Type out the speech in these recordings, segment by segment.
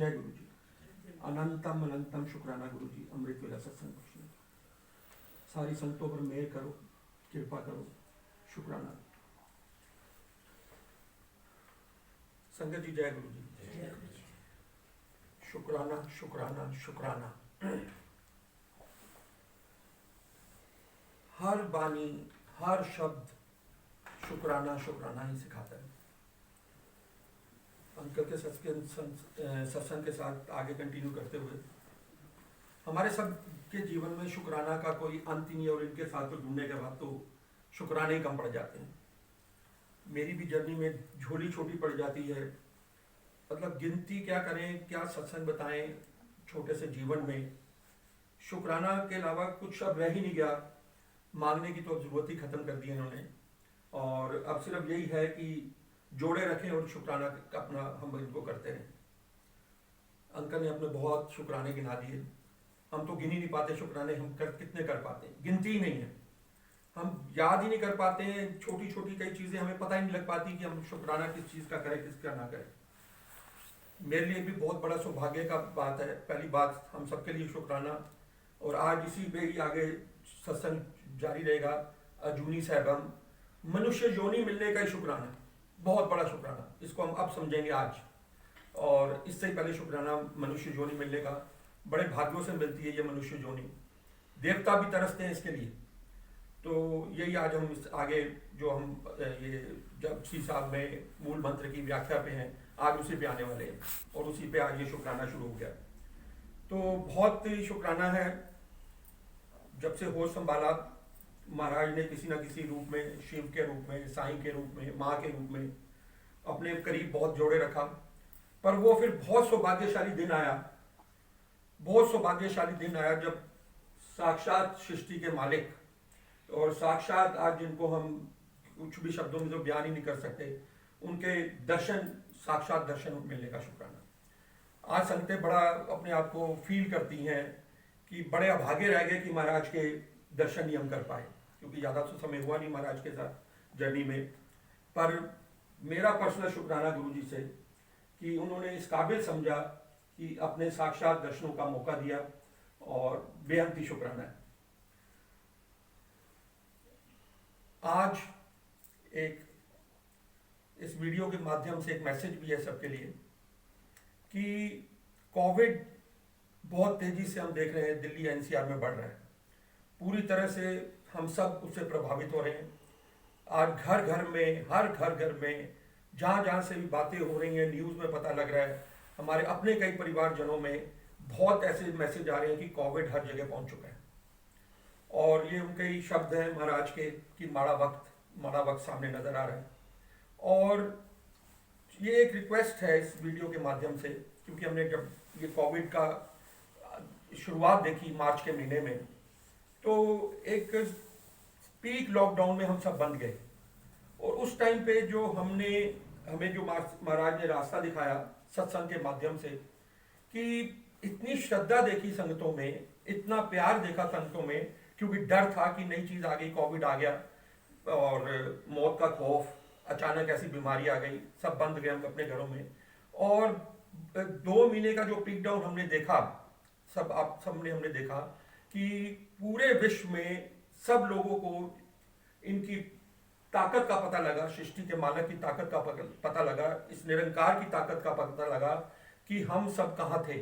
जय गुरु जी। अनंतम अनंतम शुक्राना गुरु जी, अमृत वेला सत्संग बख्शने। सारी संतों पर मेहर करो, कृपा करो, शुक्राना। संगत जी जय गुरु जी। शुक्राना शुक्राना शुक्राना। हर बानी, हर शब्द शुक्राना शुक्राना ही सिखाता है। अंकल के सत्संग के साथ आगे कंटिन्यू करते हुए, हमारे सब के जीवन में शुक्राना का कोई अंत नहीं है, और इनके साथ तो जुड़ने के बाद तो शुक्राने ही कम पड़ जाते हैं। मेरी भी जर्नी में झोली छोटी पड़ जाती है, मतलब गिनती क्या करें, क्या सत्संग बताएं छोटे से जीवन में। शुक्राना के अलावा कुछ अब रह ही नहीं गया, मांगने की तो जरूरत ही खत्म कर दी है इन्होंने, और अब सिर्फ यही है कि जोड़े रखें और शुक्राना अपना हम इनको करते रहें। अंकल ने अपने बहुत शुक्राने गिना दिए, हम तो गिन ही नहीं पाते शुक्राने, हम कितने कर पाते हैं, गिनती ही नहीं है, हम याद ही नहीं कर पाते हैं। छोटी छोटी कई चीज़ें हमें पता ही नहीं लग पाती कि हम शुक्राना किस चीज़ का करें, किसका ना करें। मेरे लिए भी बहुत बड़ा सौभाग्य का बात है, पहली बात हम सबके लिए शुक्राना। और आज इसी पे ही आगे सत्संग जारी रहेगा। अजूनी साहबम, मनुष्य योनि मिलने का ही शुक्राना, बहुत बड़ा शुक्राना, इसको हम अब समझेंगे आज। और इससे ही पहले शुक्राना मनुष्य योनि मिलने का, बड़े भाग्यों से मिलती है ये मनुष्य योनि, देवता भी तरसते हैं इसके लिए। तो यही आज हम इस आगे जो हम ये जपजी साहब में मूल मंत्र की व्याख्या पे हैं, आज उसी पे आने वाले हैं, और उसी पे आज ये शुक्राना शुरू हो गया। तो बहुत ही शुक्राना है, जब से होश संभाला महाराज ने किसी न किसी रूप में, शिव के रूप में, साईं के रूप में, माँ के रूप में अपने करीब बहुत जोड़े रखा। पर वो फिर बहुत सौभाग्यशाली दिन आया, बहुत सौभाग्यशाली दिन आया जब साक्षात सृष्टि के मालिक और साक्षात आज जिनको हम कुछ भी शब्दों में तो बयान ही नहीं कर सकते, उनके दर्शन, साक्षात दर्शन मिलने का शुक्राना। आज संगतें बड़ा अपने आप को फील करती हैं कि बड़े अभागे रह गए कि महाराज के दर्शन ही हम कर पाए, क्योंकि ज़्यादा तो समय हुआ नहीं महाराज के साथ जर्नी में। पर मेरा पर्सनल शुक्राना गुरु जी से कि उन्होंने इस काबिल समझा कि अपने साक्षात दर्शनों का मौका दिया, और बेहद ही शुक्राना है। आज एक इस वीडियो के माध्यम से एक मैसेज भी है सबके लिए कि कोविड बहुत तेजी से हम देख रहे हैं दिल्ली एनसीआर में बढ़ रहा है, पूरी तरह से हम सब उससे प्रभावित हो रहे हैं। आज घर घर में, हर घर में, जहाँ जहाँ से भी बातें हो रही हैं, न्यूज़ में पता लग रहा है, हमारे अपने कई परिवारजनों में बहुत ऐसे मैसेज आ रहे हैं कि कोविड हर जगह पहुँच चुका है। और ये उनके ही शब्द हैं महाराज के कि माड़ा वक्त सामने नजर आ रहा है। और ये एक रिक्वेस्ट है इस वीडियो के माध्यम से, क्योंकि हमने जब ये कोविड का शुरुआत देखी मार्च के महीने में, तो एक पीक लॉकडाउन में हम सब बंद गए, और उस टाइम पे जो हमें जो महाराज ने रास्ता दिखाया सत्संग के माध्यम से, कि इतनी श्रद्धा देखी संगतों में, इतना प्यार देखा संगतों में, क्योंकि डर था कि नई चीज आ गई, कोविड आ गया, और मौत का खौफ, अचानक ऐसी बीमारी आ गई, सब बंद गए हम अपने घरों में। और 2 महीने का जो पीक डाउन हमने देखा, हमने देखा कि पूरे विश्व में सब लोगों को इनकी ताकत का पता लगा, सृष्टि के मालिक की ताकत का पता लगा, इस निरंकार की ताकत का पता लगा कि हम सब कहाँ थे,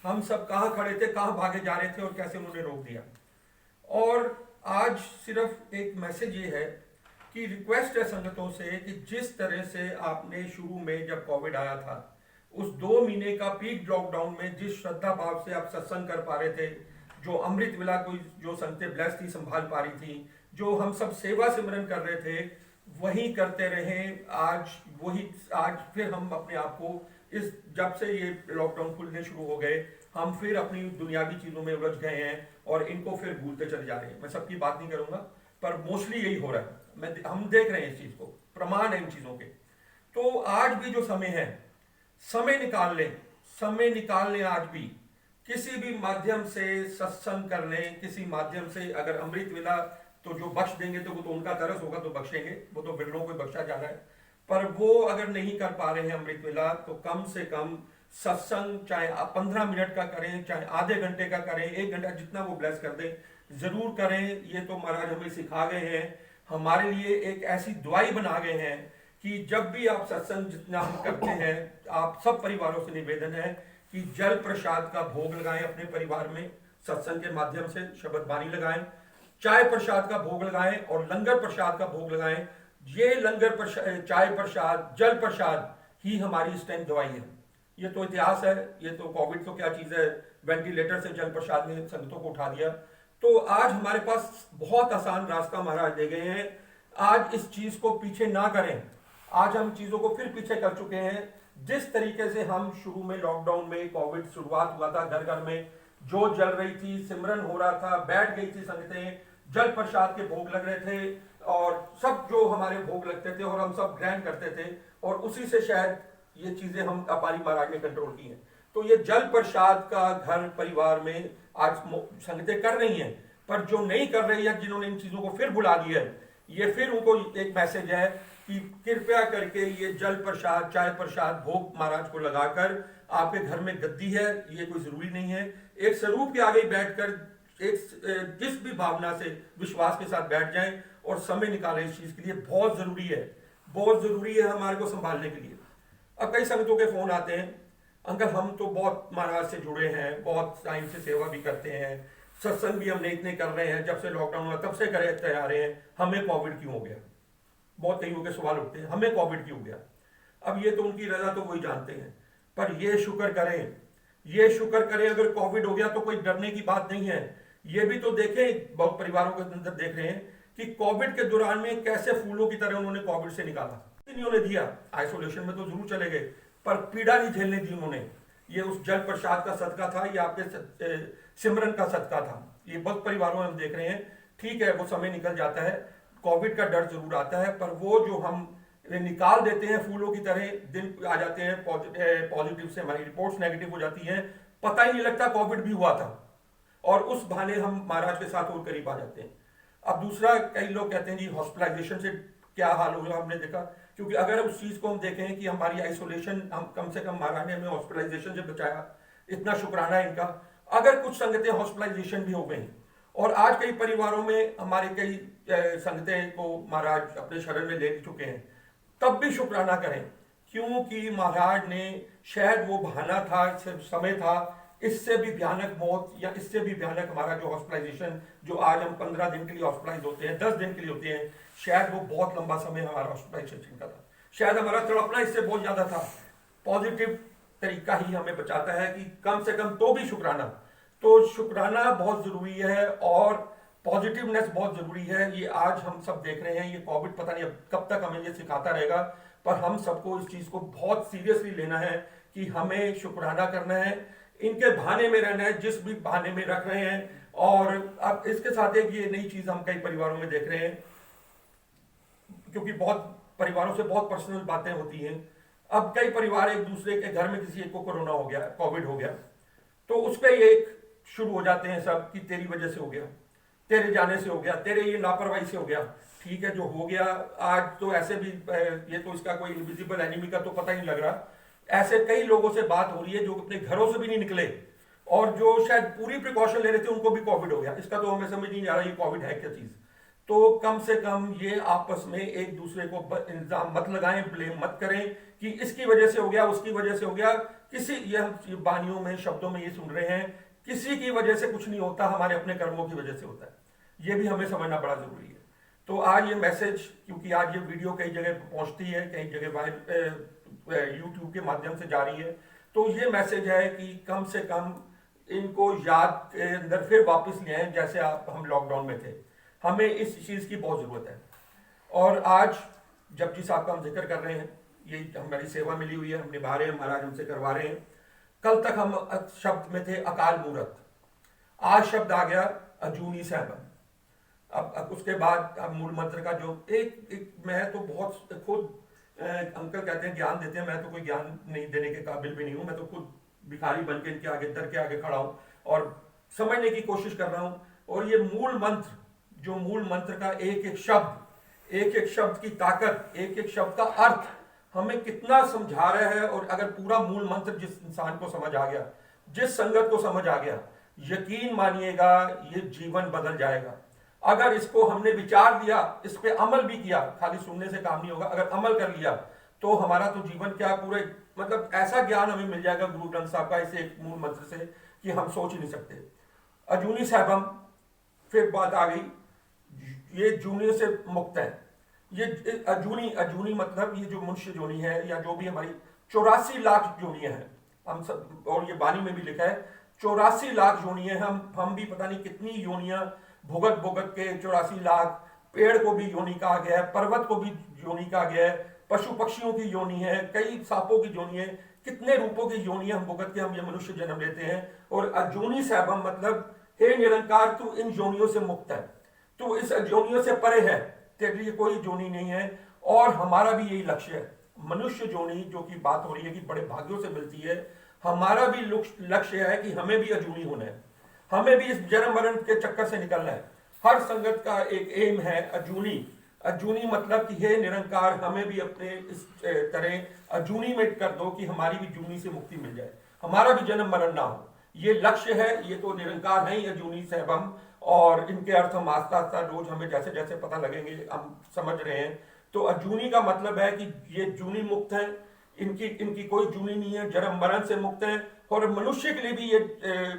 हम सब कहाँ खड़े थे, कहाँ भागे जा रहे थे, और कैसे उन्होंने रोक दिया। और आज सिर्फ एक मैसेज ये है कि रिक्वेस्ट है संगतों से कि जिस तरह से आपने शुरू में जब कोविड आया था, उस 2 महीने का पीक लॉकडाउन में जिस श्रद्धा भाव से आप सत्संग कर पा रहे थे, जो अमृत वेला को जो संगतें ब्लेस थी, संभाल पा रही थी, जो हम सब सेवा सिमरन कर रहे थे, वही करते रहे। आज फिर हम अपने आप को जब से ये लॉकडाउन खुलने शुरू हो गए, हम फिर अपनी दुनियावी चीजों में उलझ गए हैं, और इनको फिर भूलते चले जा रहे हैं। मैं सबकी बात नहीं करूंगा, पर मोस्टली यही हो रहा है, हम देख रहे हैं इस चीज को, प्रमाण है इन चीजों के। तो आज भी जो समय है, समय निकाल लें आज भी, किसी भी माध्यम से सत्संग कर लें, किसी माध्यम से अगर अमृत वेला तो जो बख्श देंगे तो वो तो उनका तरस होगा तो बख्शेंगे, वो तो बिरलों को बख्शा जा रहा है। पर वो अगर नहीं कर पा रहे हैं अमृत वेला, तो कम से कम सत्संग चाहे आप 15 मिनट का करें, चाहे आधे घंटे का करें, 1 घंटा, जितना वो ब्लेस कर दे जरूर करें। ये तो महाराज हमें सिखा गए हैं, हमारे लिए एक ऐसी दुआई बना गए हैं कि जब भी आप सत्संग जितना हम करते हैं, आप सब परिवारों से निवेदन है कि जल प्रसाद का भोग लगाएं अपने परिवार में, सत्संग के माध्यम से शब्द बानी लगाएं, चाय प्रसाद का भोग लगाएं और लंगर प्रसाद का भोग लगाएं। ये लंगर प्रसाद, चाय प्रसाद, जल प्रसाद ही हमारी इस टाइम दवाई है। ये तो इतिहास है, ये तो कोविड तो क्या चीज है, वेंटिलेटर से जल प्रसाद ने संगतों को उठा दिया। तो आज हमारे पास बहुत आसान रास्ता महाराज दे गए हैं। आज इस चीज को पीछे ना करें। आज हम चीजों को फिर पीछे कर चुके हैं। जिस तरीके से हम शुरू में लॉकडाउन में, कोविड शुरुआत हुआ था, घर घर में जोत जल रही थी, सिमरन हो रहा था, बैठ गई थी संगतें, जल प्रसाद के भोग लग रहे थे और सब जो हमारे भोग लगते थे और हम सब ग्रहण करते थे, और उसी से शायद ये चीजें हम अपारी महाराज ने कंट्रोल की हैं। तो ये जल प्रसाद का घर परिवार में आज संगतें कर रही हैं, पर जो नहीं कर रही है, जिन्होंने इन चीजों को फिर भुला दिया है, ये फिर उनको एक मैसेज है कि कृपया करके ये जल प्रसाद, चाय प्रसाद भोग महाराज को लगाकर, आपके घर में गद्दी है, ये कोई जरूरी नहीं है, एक स्वरूप के आगे बैठकर एक जिस भी भावना से विश्वास के साथ बैठ जाएं और समय निकालें इस चीज के लिए। बहुत जरूरी है, बहुत जरूरी है हमारे को संभालने के लिए। अब कई संगतों के फोन आते हैं, अंकल हम तो बहुत महाराज से जुड़े हैं, बहुत टाइम से सेवा भी करते हैं, सत्संग भी हमने इतने कर रहे हैं, जब से लॉकडाउन हुआ तब से करे आ रहे हैं, हमें कोविड क्यों हो गया। बहुत कईयों के सवाल उठते हैं, हमें कोविड क्यों हो गया। अब ये तो उनकी रजा तो वही जानते हैं, पर ये शुक्र करें, ये शुक्र करें अगर कोविड हो गया तो कोई डरने की बात नहीं है। ये भी तो देखें, बहुत परिवारों के अंदर देख रहे हैं कि कोविड के दौरान में कैसे फूलों की तरह उन्होंने कोविड से निकाला। उन्होंने दिया, आइसोलेशन में तो जरूर चले गए, पर पीड़ा नहीं झेलने दी उन्होंने। ये उस जल प्रसाद का सदका था, ये आपके सिमरन का सदका था। ये बहुत परिवारों में हम देख रहे हैं। ठीक है, वो समय निकल जाता है, कोविड का डर जरूर आता है, पर वो जो हम निकाल देते हैं फूलों की तरह, दिन आ जाते हैं पॉजिटिव से हमारी रिपोर्ट्स नेगेटिव हो जाती हैं, पता ही नहीं लगता कोविड भी हुआ था, और उस बहाने हम महाराज के साथ और करीब आ जाते हैं। अब दूसरा, कई लोग कहते हैं जी हॉस्पिटलाइजेशन से क्या हाल होगा, हमने देखा, क्योंकि अगर उस चीज को हम देखें कि हमारी आइसोलेशन, हम कम से कम महाराज ने हमें हॉस्पिटलाइजेशन से बचाया, इतना शुक्राना है इनका। अगर कुछ संगतें हॉस्पिटलाइजेशन भी हो गई, और आज कई परिवारों में हमारे कई संगतें को महाराज अपने शरण में ले चुके हैं, तब भी शुक्राना करें, क्योंकि महाराज ने शायद वो बहाना था, समय था, इससे भी भयानक मौत या इससे भी भयानक हमारा जो हॉस्पिटलाइजेशन, जो आज हम 15 दिन के लिए हॉस्पिटलाइज होते हैं, 10 दिन के लिए होते हैं, शायद वो बहुत लंबा समय हमारा हॉस्पिटलाइजेशन का था। शायद हमारा तड़पना इससे बहुत ज्यादा था। पॉजिटिव तरीका ही हमें बचाता है कि कम से कम तो भी शुक्राना, तो शुक्राना बहुत जरूरी है और पॉजिटिवनेस बहुत जरूरी है। ये आज हम सब देख रहे हैं, ये कोविड पता नहीं कब तक हमें ये सिखाता रहेगा, पर हम सबको इस चीज को बहुत सीरियसली लेना है कि हमें शुक्राना करना है, इनके बहाने में रहना है, जिस भी बहाने में रख रहे हैं। और अब इसके साथ एक ये नई चीज हम कई परिवारों में देख रहे हैं, क्योंकि बहुत परिवारों से बहुत पर्सनल बातें होती हैं। अब कई परिवार एक दूसरे के घर में किसी एक को कोरोना हो गया, कोविड हो गया, तो उस पर एक शुरू हो जाते हैं सब कि तेरी वजह से हो गया, तेरे जाने से हो गया, तेरे ये लापरवाही से हो गया। ठीक है, जो हो गया आज तो ऐसे भी, ये तो इसका कोई इनविजिबल एनिमी का तो पता ही नहीं लग रहा। ऐसे कई लोगों से बात हो रही है जो अपने घरों से भी नहीं निकले, और जो शायद पूरी प्रिकॉशन ले रहे थे उनको भी कोविड हो गया। इसका तो हमें समझ नहीं आ रहा ये कोविड है क्या चीज। तो कम से कम ये आपस में एक दूसरे को इल्जाम मत लगाएं, ब्लेम मत करें कि इसकी वजह से हो गया, उसकी वजह से हो गया। किसी, ये हम बानियों में, शब्दों में ये सुन रहे हैं, किसी की वजह से कुछ नहीं होता, हमारे अपने कर्मों की वजह से होता है। ये भी हमें समझना बड़ा जरूरी है। तो आज ये मैसेज, क्योंकि आज ये वीडियो कई जगह पहुंचती है, कई जगह यूट्यूब के माध्यम से जा रही है, तो ये मैसेज है कि कम से कम इनको याद के अंदर फिर वापस ले आए, जैसे हम लॉकडाउन में थे। हमें इस चीज की बहुत जरूरत है। और आज जपजी साहब का हम जिक्र कर रहे हैं, ये हमारी सेवा मिली हुई है, हम निभा रहे हैं, महाराज हमसे करवा रहे हैं। कल तक हम शब्द में थे अकाल मूर्त, आज शब्द आ गया अजूनी सहबन। अब उसके बाद अब मूल मंत्र का जो एक मैं तो बहुत खुद अंकल कहते हैं ज्ञान देते हैं, मैं तो कोई ज्ञान नहीं देने के काबिल भी नहीं हूं। मैं तो खुद भिखारी बन के इनके आगे, दर के आगे खड़ा हूं और समझने की कोशिश कर रहा हूं। और ये मूल मंत्र, जो मूल मंत्र का एक एक शब्द की ताकत, एक एक शब्द का अर्थ, हमें कितना समझा रहा है। और अगर पूरा मूल मंत्र जिस इंसान को समझ आ गया, जिस संगत को समझ आ गया, यकीन मानिएगा ये जीवन बदल जाएगा। अगर इसको हमने विचार दिया, इस पे अमल भी किया, खाली सुनने से काम नहीं होगा, अगर अमल कर लिया तो हमारा तो जीवन क्या पूरे मतलब ऐसा ज्ञान हमें मिल जाएगा गुरु ग्रंथ साहब का इस एक मूल मंत्र से कि हम सोच ही नहीं सकते। अजूनी साहबम, फिर बात आ गई, ये जूनी से मुक्त है। ये अजूनी, अजूनी मतलब ये जो मनुष्य जोनी है या जो भी हमारी 84 लाख जोनियां हैं हम सब, और ये बानी में भी लिखा है 84 लाख योनियां। हम भी पता नहीं कितनी योनियां भुगत भुगत के 84 लाख। पेड़ को भी योनि कहा गया है, पर्वत को भी योनि कहा गया है, पशु पक्षियों की योनि है, कई सांपों की योनि है, कितने रूपों की योनियां हम भुगत के हम ये मनुष्य जन्म लेते हैं। और अजूनी सैभम मतलब हे निरंकार तू इन योनियों से मुक्त है, तू इस योनियों से परे है, तेरे लिए कोई जोनी नहीं है। और हमारा भी यही लक्ष्य है, मनुष्य जोनी जो की बात हो रही है कि बड़े भाग्यों से मिलती है, हमारा भी लक्ष्य है कि हमें भी अजूनी होना है, हमें भी इस जन्म मरण के चक्कर से निकलना है। हर संगत का एक एम है अजूनी। अजूनी मतलब कि हे निरंकार हमें भी अपने इस तरह अजूनी में कर दो कि हमारी भी जूनी से मुक्ति मिल जाए, हमारा भी जन्म मरण ना हो। ये लक्ष्य है। ये तो निरंकार है ही अजूनी सैभम, और इनके अर्थ हम आस्ता आस्ता रोज हमें जैसे जैसे पता लगेंगे हम समझ रहे हैं। तो अजूनी का मतलब है कि ये जूनी मुक्त है, इनकी इनकी कोई जूनी नहीं है, जन्म मरण से मुक्त है। और मनुष्य के लिए भी ये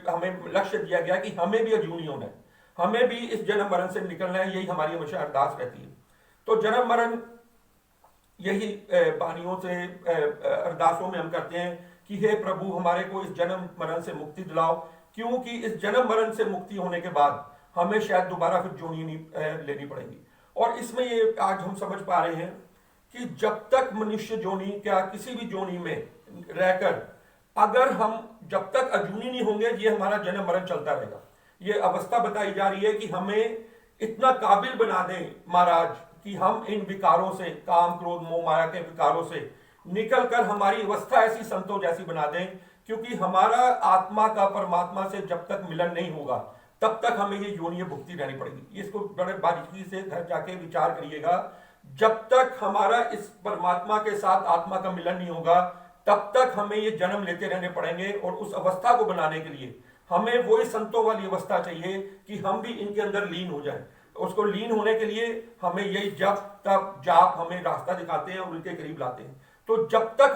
हमें लक्ष्य दिया गया कि हमें भी अजूनी होना है, हमें भी इस जन्म मरण से निकलना है। यही हमारी हमेशा अरदास रहती है। तो जन्म मरण यही बानियों से अरदासों में हम करते हैं कि हे प्रभु हमारे को इस जन्म मरण से मुक्ति दिलाओ, क्योंकि इस जन्म मरण से मुक्ति होने के बाद हमें शायद दोबारा फिर जोनी नहीं लेनी पड़ेगी। और इसमें ये आज हम समझ पा रहे हैं कि जब तक मनुष्य जोनी क्या किसी भी जोनी में रहकर अगर हम जब तक अजूनी नहीं होंगे, ये हमारा जन्म मरण चलता रहेगा। ये अवस्था बताई जा रही है कि हमें इतना काबिल बना दें महाराज कि हम इन विकारों से, काम क्रोध मोह माया के विकारों से निकलकर हमारी अवस्था ऐसी संतों जैसी बना दें। क्योंकि हमारा आत्मा का परमात्मा से जब तक मिलन नहीं होगा तब तक हमें ये योनियां भुगती रहनी पड़ेगी। इसको बड़े बारीकी से घर जाके विचार करिएगा। जब तक हमारा इस परमात्मा के साथ आत्मा का मिलन नहीं होगा तब तक हमें ये जन्म लेते रहने पड़ेंगे। और उस अवस्था को बनाने के लिए हमें वही संतों वाली अवस्था चाहिए कि हम भी इनके अंदर लीन हो जाएं। उसको लीन होने के लिए हमें यही जप तप जाप हमें रास्ता दिखाते हैं और उनके करीब लाते हैं। तो जब तक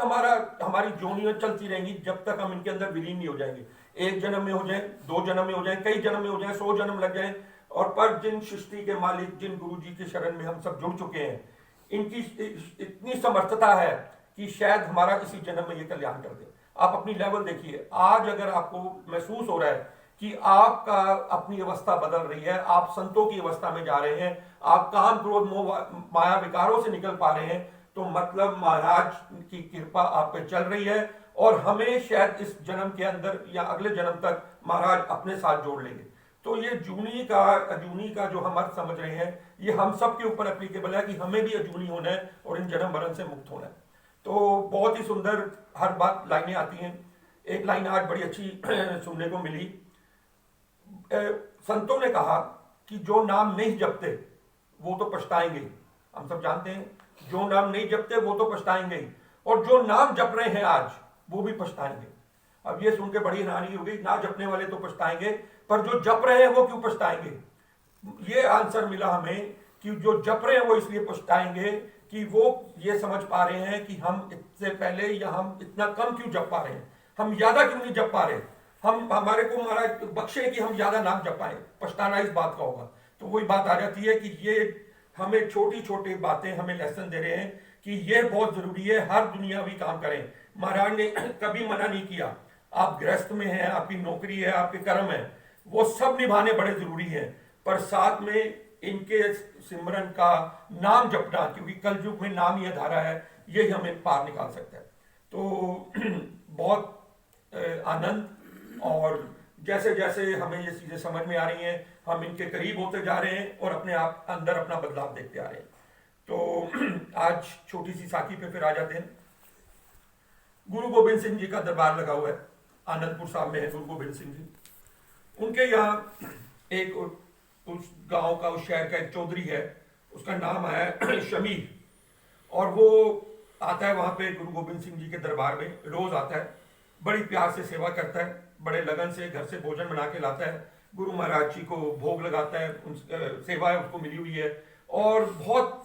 हमारी जोनियां चलती रहेंगी, जब तक हम इनके अंदर विलीन नहीं हो जाएंगे, एक जन्म में हो जाए, 2 जन्म में हो जाए, कई जन्म में हो जाए, 100 जन्म लग जाए, और पर जिन सृष्टि के मालिक जिन गुरु जी के शरण में हम सब जुड़ चुके हैं, इनकी इतनी समर्थता है कि शायद हमारा इसी जन्म में ये कल्याण कर दे। आप अपनी लेवल देखिए। आज अगर आपको महसूस हो रहा है कि आपका अपनी अवस्था बदल रही है, आप संतों की अवस्था में जा रहे हैं, आप काम क्रोध मोह माया विकारों से निकल पा रहे हैं, तो मतलब महाराज की कृपा आप पे चल रही है। और हमें शायद इस जन्म के अंदर या अगले जन्म तक महाराज अपने साथ जोड़ लेंगे। तो ये जूनी का अजूनी का जो हम अर्थ समझ रहे हैं, ये हम सब के ऊपर एप्लीकेबल है कि हमें भी अजूनी होना है और इन जन्म मरण से मुक्त होना है। तो बहुत ही सुंदर हर बात लाइनें आती हैं। एक लाइन आज बड़ी अच्छी सुनने को मिली। संतों ने कहा कि जो नाम नहीं जपते वो तो पछताएंगे। हम सब जानते हैं जो नाम नहीं जपते वो तो पछताएंगे, और जो नाम जप रहे हैं आज वो भी पछताएंगे। अब ये सुन के बड़ी हैरानी हो गई, ना जपने वाले तो पछताएंगे, पर जो जप रहे हैं वो क्यों पछताएंगे? ये आंसर मिला हमें कि जो जप रहे हैं वो इसलिए पछताएंगे कि वो ये समझ पा रहे हैं कि हम इससे पहले या हम इतना कम क्यों जप पा रहे हैं, हम ज्यादा क्यों नहीं जप पा रहे, हम हमारे को महाराज बख्शे कि हम ज्यादा नाम जप पाए। पछताना इस बात का होगा। तो वही बात आ जाती है कि ये हमें छोटी छोटी बातें हमें लेसन दे रहे हैं कि ये बहुत जरूरी है। हर दुनिया भी काम करें। महाराज ने कभी मना नहीं किया। आप गृहस्थ में हैं, आपकी नौकरी है, आपके कर्म है, वो सब निभाने बड़े जरूरी है, पर साथ में इनके सिमरन का नाम जपना, क्योंकि कलयुग में नाम ही धारा है, यही हमें पार निकाल सकता है। तो बहुत आनंद, और जैसे जैसे हमें ये चीजें समझ में आ रही हैं हम इनके करीब होते जा रहे हैं और अपने आप अंदर अपना बदलाव देखते आ रहे हैं। तो आज छोटी सी साखी पे फिर आ जाते हैं। गुरु गोबिंद सिंह जी का दरबार लगा हुआ है, आनंदपुर साहब में है गुरु गोबिंद सिंह जी। उनके यहाँ एक उस गांव का, उस शहर का एक चौधरी है, उसका नाम है शमीर, और वो आता है वहाँ पे गुरु गोविंद सिंह जी के दरबार में, रोज आता है, बड़ी प्यार से सेवा करता है, बड़े लगन से घर से भोजन बना के लाता है, गुरु महाराज जी को भोग लगाता है, सेवा है उसको मिली हुई है और बहुत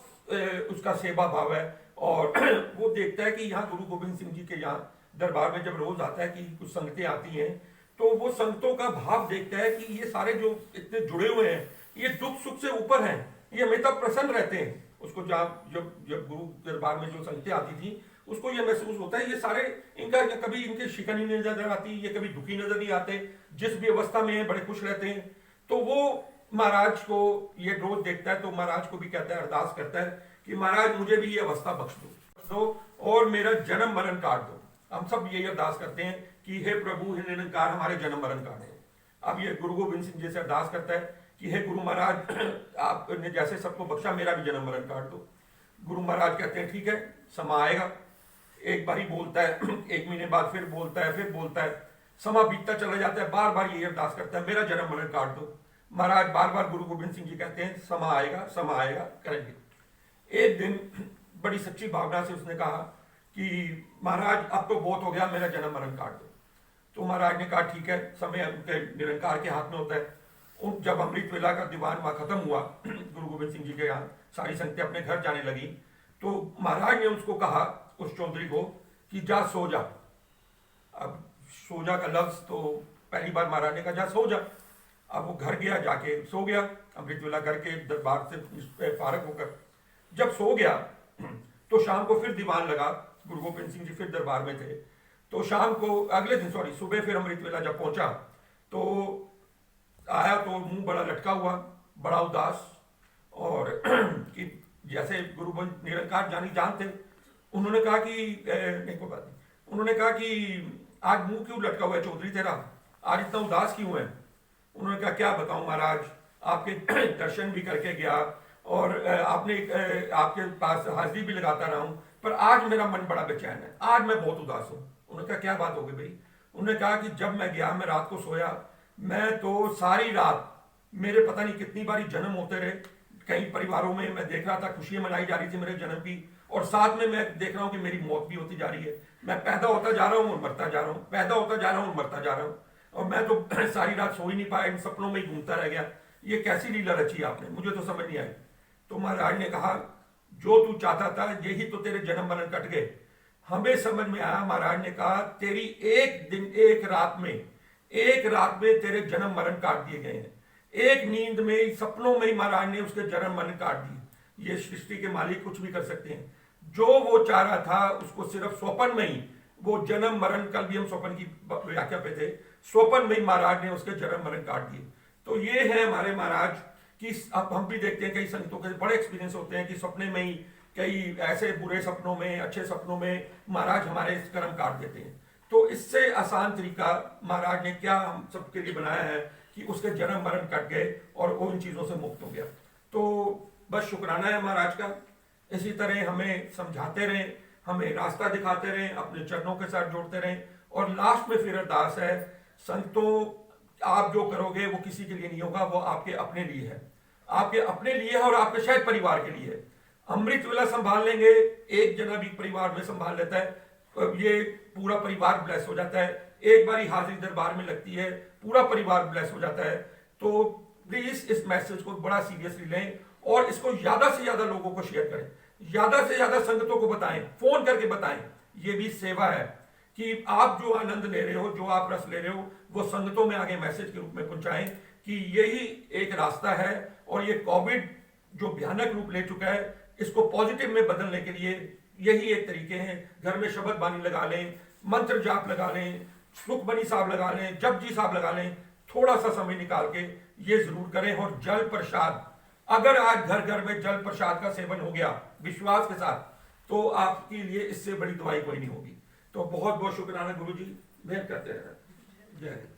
उसका सेवा भाव है। और वो देखता है कि यहाँ गुरु गोविंद सिंह जी के यहाँ दरबार में जब रोज आता है कि कुछ संगतें आती हैं, तो वो संगतों का भाव देखता है कि ये सारे जो इतने जुड़े हुए हैं, ये दुख सुख से ऊपर हैं, ये हमेशा प्रसन्न रहते हैं। उसको जब जब जब गुरु दरबार में जो संगतें आती थी, उसको ये महसूस होता है ये सारे इनका कभी इनके शिकन ही नहीं नजर आती, ये कभी दुखी नजर नहीं आते, जिस भी अवस्था में है बड़े खुश रहते हैं। तो वो महाराज को ये रोज देखता है, तो महाराज को भी कहता है, अरदास करता है कि महाराज मुझे भी ये अवस्था बख्श दो और मेरा जन्म मरण काट दो। हम सब यही अरदास करते हैं कि हे प्रभु, हे निरंकार, हमारे जन्म मरण काट दो। अब ये गुरु गोविंद सिंह जी से अरदास करता है कि हे गुरु महाराज, आपने जैसे सबको बख्शा, मेरा भी जन्म मरण काट दो। गुरु महाराज कहते हैं ठीक है, समा आएगा। एक बार ही बोलता है, 1 महीने बाद फिर बोलता है, फिर बोलता है, समा बीतता चला जाता है, बार बार ये अरदास करता है, मेरा जन्म मरण काट दो। महाराज बार बार गुरु गोविंद सिंह जी कहते हैं समा आएगा, करेंगे। एक दिन बड़ी सच्ची भावना से उसने कहा कि महाराज अब तो बहुत हो गया, मेरा जन्म मरण काट दो। तो महाराज ने कहा ठीक है, समय उनके निरंकार के हाथ में होता है। जब अमृत वेला का दीवान वहां खत्म हुआ, गुरु गोविंद सिंह जी के यहाँ सारी संगतें अपने घर जाने लगी, तो महाराज ने उसको कहा, उस चौधरी को, कि जा सो जा। अब सो जा का लफ्ज तो पहली बार महाराज ने कहा जा सो जा। अब वो घर गया, जाके सो गया, अमृत वेला करके दरबार से फारग होकर जब सो गया, तो शाम को फिर दीवान लगा। गुरु गोविंद सिंह जी फिर दरबार में थे, तो शाम को अगले दिन सुबह फिर अमृत वेला जब पहुंचा, तो आया तो मुंह बड़ा लटका हुआ, बड़ा उदास, और कि जैसे गुरु निरंकार जान थे। उन्होंने कहा कि नहीं कोई बात नहीं, उन्होंने कहा कि आज मुंह क्यों लटका हुआ है चौधरी तेरा, आज इतना उदास क्यों है। उन्होंने कहा क्या बताऊं महाराज, आपके दर्शन भी करके गया और आपके पास हाजिरी भी लगाता रहा हूं, पर आज मेरा मन बड़ा बेचैन है, आज मैं बहुत उदास हूं। उन्होंने कहा क्या बात हो गई भाई। उन्होंने कहा कि जब मैं गया, मैं रात को सोया, मैं तो सारी रात, मेरे पता नहीं कितनी बारी जन्म होते रहे। कई परिवारों में मैं देख रहा था खुशियां मनाई जा रही थी मेरे जन्म की, और साथ में मैं देख रहा हूं कि मेरी मौत भी होती जा रही है। मैं पैदा होता जा रहा हूं और मरता जा रहा हूं, पैदा होता जा रहा हूं और मरता जा रहा हूं, और मैं तो सारी रात सो ही नहीं पाया, इन सपनों में ही घूमता रह गया। ये कैसी लीला रची आपने, मुझे तो समझ नहीं आई। तो महाराज ने कहा जो तू चाहता था यही तो तेरे जन्म मरण कट गए। हमें समझ में आया, महाराज ने कहा तेरी एक दिन एक रात में तेरे जन्म मरण काट दिए गए हैं। एक नींद में, सपनों में ही महाराज ने उसके जन्म मरण काट दिए। ये सृष्टि के मालिक कुछ भी कर सकते हैं। जो वो चाह रहा था उसको सिर्फ स्वप्न में ही, वो जन्म मरण, कल भी हम स्वप्न की व्याख्या पे थे, स्वप्न में ही महाराज ने उसके जन्म मरण काट दिए। तो ये है हमारे महाराज कि अब हम भी देखते हैं कई संतों के बड़े एक्सपीरियंस होते हैं कि सपने में ही, कई ऐसे बुरे सपनों में, अच्छे सपनों में महाराज हमारे कर्म काट देते हैं। तो इससे आसान तरीका महाराज ने क्या हम सबके लिए बनाया है कि उसके जन्म मरण कट गए और वो इन चीजों से मुक्त हो गया। तो बस शुक्राना है महाराज का। इसी तरह हमें समझाते रहें, हमें रास्ता दिखाते रहें, अपने चरणों के साथ जोड़ते रहें। और लास्ट में फिर अरदास है, संतों आप जो करोगे वो किसी के लिए नहीं होगा, वो आपके अपने लिए है, आपके अपने लिए है और आपके शायद परिवार के लिए है। अमृत वेला संभाल लेंगे, एक जना भी परिवार में संभाल लेता है, ये पूरा परिवार ब्लेस हो जाता है। एक बारी हाजिरी दरबार में लगती है, पूरा परिवार ब्लेस हो जाता है। तो प्लीज इस मैसेज को बड़ा सीरियसली लें और इसको ज्यादा से ज्यादा लोगों को शेयर करें, ज्यादा से ज्यादा संगतों को बताएं, फोन करके बताएं। ये भी सेवा है कि आप जो आनंद ले रहे हो, जो आप रस ले रहे हो, वो संगतों में आगे मैसेज के रूप में पहुंचाएं कि यही एक रास्ता है। और ये कोविड जो भयानक रूप ले चुका है, इसको पॉजिटिव में बदलने के लिए यही एक तरीके हैं। घर में शब्द बानी लगा लें, मंत्र जाप लगा लें, सुखमनी साहब लगा लें, जपजी साहब लगा लें, थोड़ा सा समय निकाल के ये जरूर करें। और जल प्रसाद, अगर आज घर घर में जल प्रसाद का सेवन हो गया विश्वास के साथ, तो आपके लिए इससे बड़ी दवाई कोई नहीं होगी। तो बहुत बहुत शुक्राना गुरु जी, मेहर करते रहना। जय हिंद।